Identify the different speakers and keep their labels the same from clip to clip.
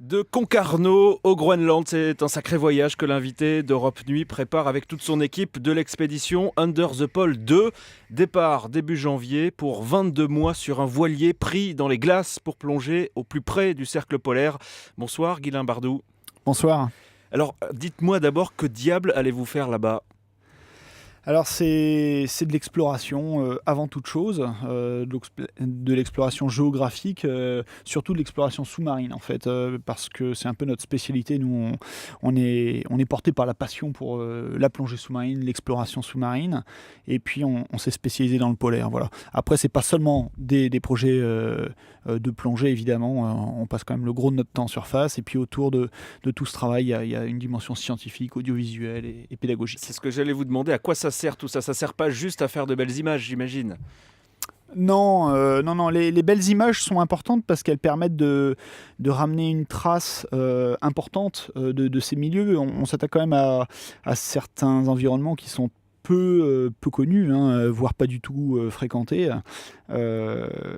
Speaker 1: De Concarneau au Groenland, c'est un sacré voyage que l'invité d'Europe Nuit prépare avec toute son équipe de l'expédition Under the Pole 2. Départ début janvier pour 22 mois sur un voilier pris dans les glaces pour plonger au plus près du cercle polaire. Bonsoir Guylain Bardou.
Speaker 2: Bonsoir.
Speaker 1: Alors dites-moi d'abord, que diable allez-vous faire là-bas ?
Speaker 2: Alors c'est de l'exploration avant toute chose, de l'exploration géographique, surtout de l'exploration sous-marine en fait, parce que c'est un peu notre spécialité. Nous on est porté par la passion pour la plongée sous-marine, l'exploration sous-marine, et puis on s'est spécialisé dans le polaire. Voilà. Après c'est pas seulement des projets de plongée évidemment, on passe quand même le gros de notre temps en surface, et puis autour de tout ce travail il y a une dimension scientifique, audiovisuelle et pédagogique.
Speaker 1: C'est ce que j'allais vous demander, à quoi ça sert tout ça ? Ça sert pas juste à faire de belles images, j'imagine.
Speaker 2: Non, non. Les belles images sont importantes parce qu'elles permettent de ramener une trace importante de ces milieux. On s'attaque quand même à certains environnements qui sont peu connus, voire pas du tout fréquentés.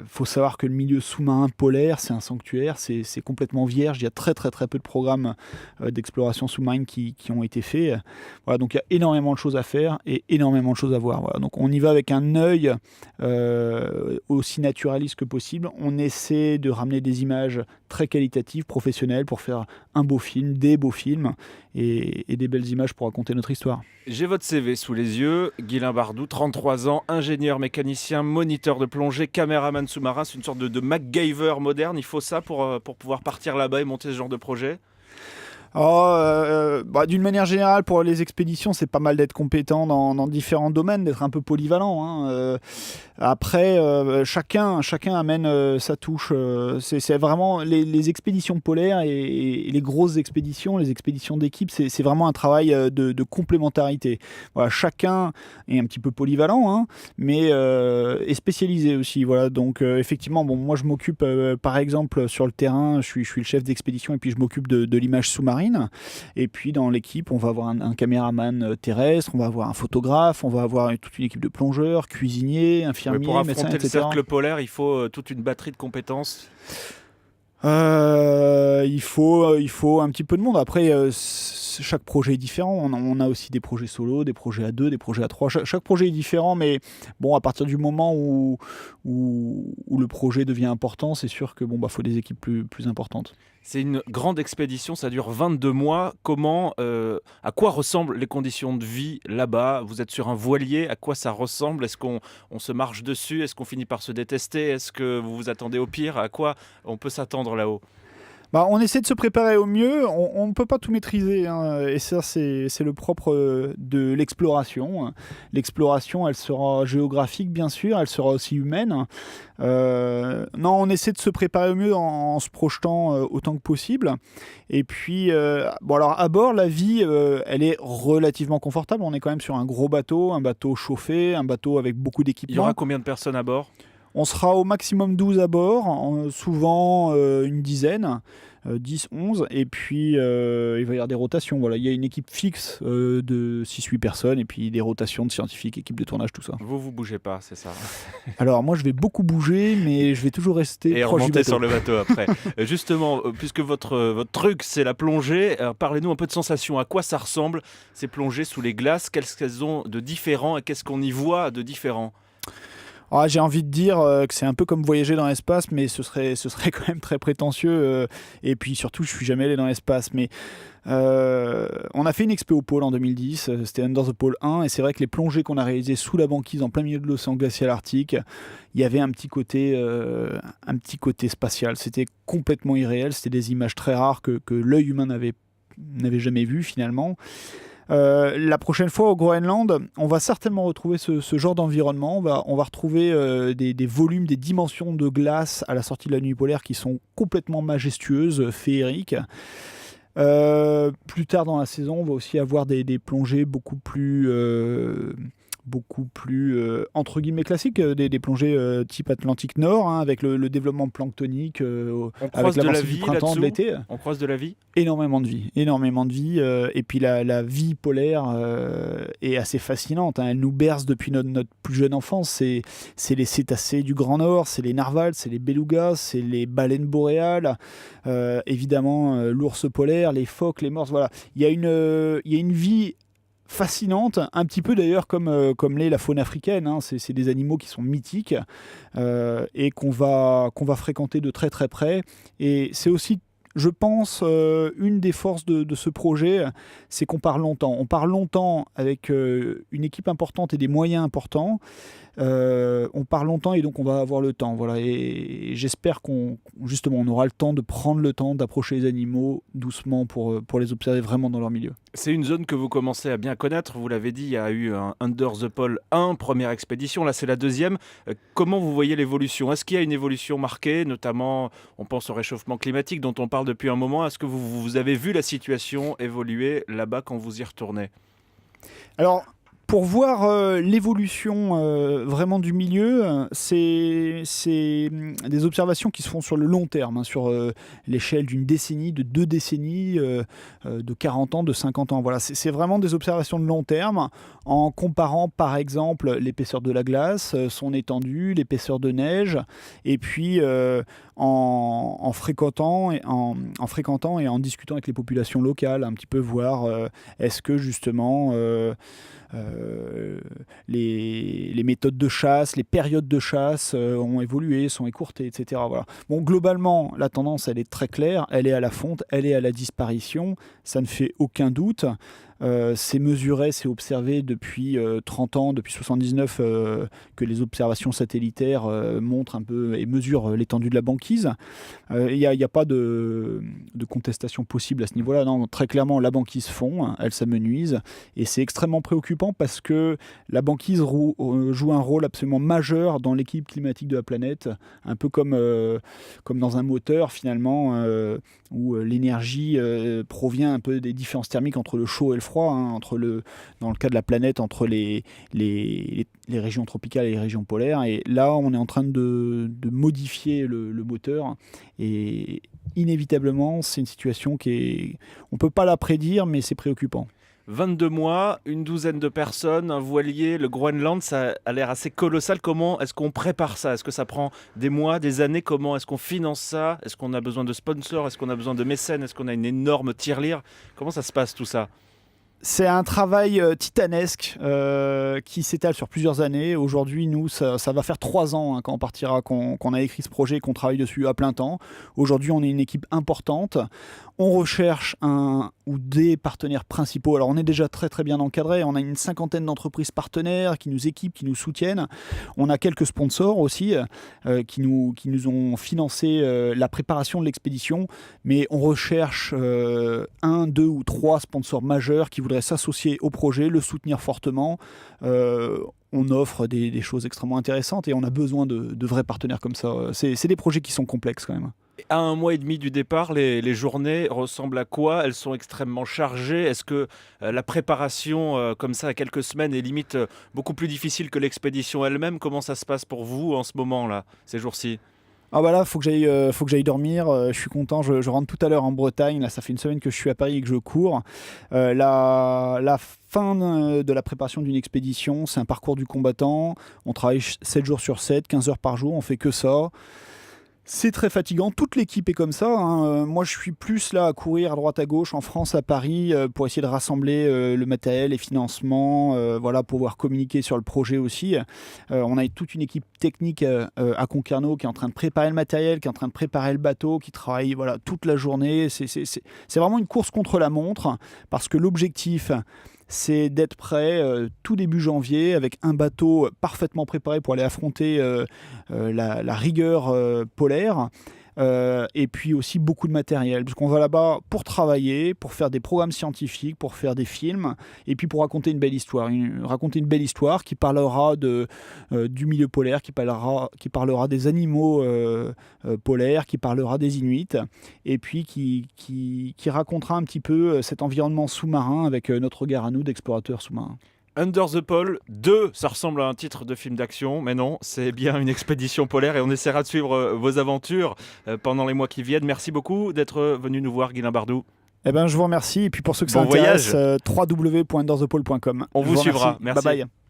Speaker 2: Faut savoir que le milieu sous-marin polaire, c'est un sanctuaire, c'est complètement vierge. Il y a très peu de programmes d'exploration sous-marine qui ont été faits. Voilà, donc il y a énormément de choses à faire et énormément de choses à voir. Voilà, donc on y va avec un œil aussi naturaliste que possible. On essaie de ramener des images très qualitatives, professionnelles, pour faire un beau film, des beaux films et des belles images pour raconter notre histoire.
Speaker 1: J'ai votre CV sous les yeux, Guylain Bardou, 33 ans, ingénieur mécanicien, moniteur de plongée, caméraman sous-marin. C'est une sorte de MacGyver moderne. Il faut ça pour pouvoir partir là-bas et monter ce genre de projet ?
Speaker 2: D'une manière générale, pour les expéditions, c'est pas mal d'être compétent dans différents domaines, d'être un peu polyvalent. Après, chacun amène sa touche. C'est vraiment les expéditions polaires et les grosses expéditions, les expéditions d'équipe, c'est vraiment un travail de complémentarité. Voilà, chacun est un petit peu polyvalent, mais est spécialisé aussi. Voilà, donc effectivement, moi je m'occupe, par exemple, sur le terrain, je suis le chef d'expédition et puis je m'occupe de l'image sous-marine. Et puis dans l'équipe, on va avoir un caméraman terrestre, on va avoir un photographe, on va avoir toute une équipe de plongeurs, cuisiniers, infirmiers,
Speaker 1: pour affronter
Speaker 2: médecins,
Speaker 1: le
Speaker 2: etc.
Speaker 1: cercle polaire, il faut toute une batterie de compétences.
Speaker 2: Il faut un petit peu de monde. Après, chaque projet est différent. On a aussi des projets solo, des projets à deux, des projets à trois. Chaque projet est différent, mais bon, à partir du moment où le projet devient important, c'est sûr que faut des équipes plus importantes.
Speaker 1: C'est une grande expédition, ça dure 22 mois. À quoi ressemblent les conditions de vie là-bas ? Vous êtes sur un voilier, à quoi ça ressemble ? Est-ce qu'on se marche dessus ? Est-ce qu'on finit par se détester ? Est-ce que vous vous attendez au pire ? À quoi on peut s'attendre là-haut ?
Speaker 2: On essaie de se préparer au mieux. On ne peut pas tout maîtriser, et ça c'est le propre de l'exploration. L'exploration, elle sera géographique bien sûr, elle sera aussi humaine. On essaie de se préparer au mieux en se projetant autant que possible. Et puis, alors à bord, la vie, elle est relativement confortable. On est quand même sur un gros bateau, un bateau chauffé, un bateau avec beaucoup d'équipements.
Speaker 1: Il y aura combien de personnes à bord ?
Speaker 2: On sera au maximum 12 à bord, souvent une dizaine, 10, 11, et puis il va y avoir des rotations. Voilà. Il y a une équipe fixe de 6-8 personnes, et puis des rotations de scientifiques, équipe de tournage, tout ça.
Speaker 1: Vous bougez pas, c'est ça ?
Speaker 2: Alors moi je vais beaucoup bouger, mais je vais toujours rester proche du bateau.
Speaker 1: Et remonter sur le bateau après. Justement, puisque votre truc c'est la plongée, parlez-nous un peu de sensations. À quoi ça ressemble ces plongées sous les glaces ? Qu'est-ce qu'elles ont de différent et qu'est-ce qu'on y voit de différent ?
Speaker 2: J'ai envie de dire que c'est un peu comme voyager dans l'espace, mais ce serait quand même très prétentieux. Et puis surtout, je suis jamais allé dans l'espace. Mais on a fait une expé au pôle en 2010, c'était Under the Pole 1, et c'est vrai que les plongées qu'on a réalisées sous la banquise en plein milieu de l'océan glacial arctique, il y avait un petit côté spatial. C'était complètement irréel, c'était des images très rares que l'œil humain n'avait jamais vues finalement. La prochaine fois au Groenland, on va certainement retrouver ce genre d'environnement. On va retrouver des volumes, des dimensions de glace à la sortie de la nuit polaire qui sont complètement majestueuses, féeriques. Plus tard dans la saison, on va aussi avoir des plongées beaucoup plus beaucoup plus entre guillemets classiques, des plongées type Atlantique Nord, hein, avec le développement planctonique,
Speaker 1: On
Speaker 2: avec
Speaker 1: croise de la
Speaker 2: l'avancée du
Speaker 1: vie
Speaker 2: printemps, de
Speaker 1: là-dessous.
Speaker 2: l'été.
Speaker 1: On croise de la vie.
Speaker 2: Énormément de vie, et puis la vie polaire est assez fascinante, hein. Elle nous berce depuis notre plus jeune enfance. C'est les cétacés du Grand Nord, c'est les narvals, c'est les belugas, c'est les baleines boréales, évidemment l'ours polaire, les phoques, les morses. Voilà, il y a une vie fascinante, un petit peu d'ailleurs comme l'est la faune africaine, hein. C'est des animaux qui sont mythiques et qu'on va fréquenter de très très près. Et c'est aussi, je pense, une des forces de ce projet, c'est qu'on part longtemps. On part longtemps avec une équipe importante et des moyens importants. On part longtemps et donc on va avoir le temps. Voilà. Et j'espère justement on aura le temps de prendre le temps d'approcher les animaux doucement pour les observer vraiment dans leur milieu.
Speaker 1: C'est une zone que vous commencez à bien connaître. Vous l'avez dit, il y a eu un Under the Pole 1, première expédition. Là, c'est la deuxième. Comment vous voyez l'évolution? Est-ce qu'il y a une évolution marquée, notamment, on pense au réchauffement climatique dont on parle depuis un moment. Est-ce que vous avez vu la situation évoluer là-bas quand vous y retournez?
Speaker 2: Alors, pour voir l'évolution vraiment du milieu, c'est des observations qui se font sur le long terme, hein, sur l'échelle d'une décennie, de 2 décennies, de 40 ans, de 50 ans. Voilà, c'est vraiment des observations de long terme en comparant par exemple l'épaisseur de la glace, son étendue, l'épaisseur de neige, et puis en fréquentant et en discutant avec les populations locales, un petit peu voir est-ce que justement les méthodes de chasse, les périodes de chasse ont évolué, sont écourtées, etc. Voilà. Bon, globalement, la tendance, elle est très claire, elle est à la fonte, elle est à la disparition, ça ne fait aucun doute. C'est mesuré, c'est observé depuis 30 ans, depuis 79, que les observations satellitaires montrent un peu et mesurent l'étendue de la banquise. Il n'y a pas de contestation possible à ce niveau-là. Non, très clairement, la banquise fond, hein, elle s'amenuise, et c'est extrêmement préoccupant parce que la banquise joue un rôle absolument majeur dans l'équilibre climatique de la planète, un peu comme dans un moteur finalement, où l'énergie provient un peu des différences thermiques entre le chaud et le froid, hein, dans le cas de la planète, entre les régions tropicales et les régions polaires. Et là, on est en train de modifier le moteur. Et inévitablement, c'est une situation on ne peut pas la prédire, mais c'est préoccupant.
Speaker 1: 22 mois, une douzaine de personnes, un voilier, le Groenland, ça a l'air assez colossal. Comment est-ce qu'on prépare ça? Est-ce que ça prend des mois, des années? Comment est-ce qu'on finance ça? Est-ce qu'on a besoin de sponsors? Est-ce qu'on a besoin de mécènes? Est-ce qu'on a une énorme tirelire? Comment ça se passe tout ça?
Speaker 2: C'est un travail titanesque qui s'étale sur plusieurs années. Aujourd'hui, nous, ça va faire 3 ans, hein, quand on partira, qu'on a écrit ce projet et qu'on travaille dessus à plein temps. Aujourd'hui, on est une équipe importante. On recherche un ou des partenaires principaux. Alors, on est déjà très très bien encadré. On a une 50aine d'entreprises partenaires qui nous équipent, qui nous soutiennent. On a quelques sponsors aussi qui nous ont financé la préparation de l'expédition. Mais on recherche 1, 2 ou 3 sponsors majeurs qui voudraient s'associer au projet, le soutenir fortement. On offre des choses extrêmement intéressantes et on a besoin de vrais partenaires comme ça. C'est des projets qui sont complexes quand même.
Speaker 1: À 1 mois et demi du départ, les journées ressemblent à quoi? Elles sont extrêmement chargées. Est-ce que la préparation comme ça à quelques semaines est limite beaucoup plus difficile que l'expédition elle-même? Comment ça se passe pour vous en ce moment-là, ces jours-ci?
Speaker 2: Ah bah là, faut que j'aille dormir. Je suis content. Je rentre tout à l'heure en Bretagne. Là, ça fait une semaine que je suis à Paris et que je cours. La fin de la préparation d'une expédition, c'est un parcours du combattant. On travaille 7 jours sur 7, 15 heures par jour. On fait que ça. C'est très fatigant, toute l'équipe est comme ça, hein. Moi je suis plus là à courir à droite à gauche, en France, à Paris, pour essayer de rassembler le matériel, les financements, voilà, pour pouvoir communiquer sur le projet aussi. On a toute une équipe technique à Concarneau qui est en train de préparer le matériel, qui est en train de préparer le bateau, qui travaille, voilà, toute la journée. C'est vraiment une course contre la montre, parce que l'objectif, c'est d'être prêt tout début janvier avec un bateau parfaitement préparé pour aller affronter la rigueur polaire. Et puis aussi beaucoup de matériel, parce qu'on va là-bas pour travailler, pour faire des programmes scientifiques, pour faire des films, et puis pour raconter une belle histoire, qui parlera du milieu polaire, qui parlera des animaux polaires, qui parlera des Inuits, et puis qui racontera un petit peu cet environnement sous-marin avec notre regard à nous d'explorateurs sous-marins.
Speaker 1: Under the Pole 2, ça ressemble à un titre de film d'action, mais non, c'est bien une expédition polaire et on essaiera de suivre vos aventures pendant les mois qui viennent. Merci beaucoup d'être venu nous voir, Guylain Bardou.
Speaker 2: Eh ben, je vous remercie. Et puis pour ceux que ça
Speaker 1: Bon
Speaker 2: intéresse,
Speaker 1: voyage.
Speaker 2: www.underthepole.com.
Speaker 1: On vous suivra.
Speaker 2: Merci.
Speaker 1: Merci.
Speaker 2: Bye bye.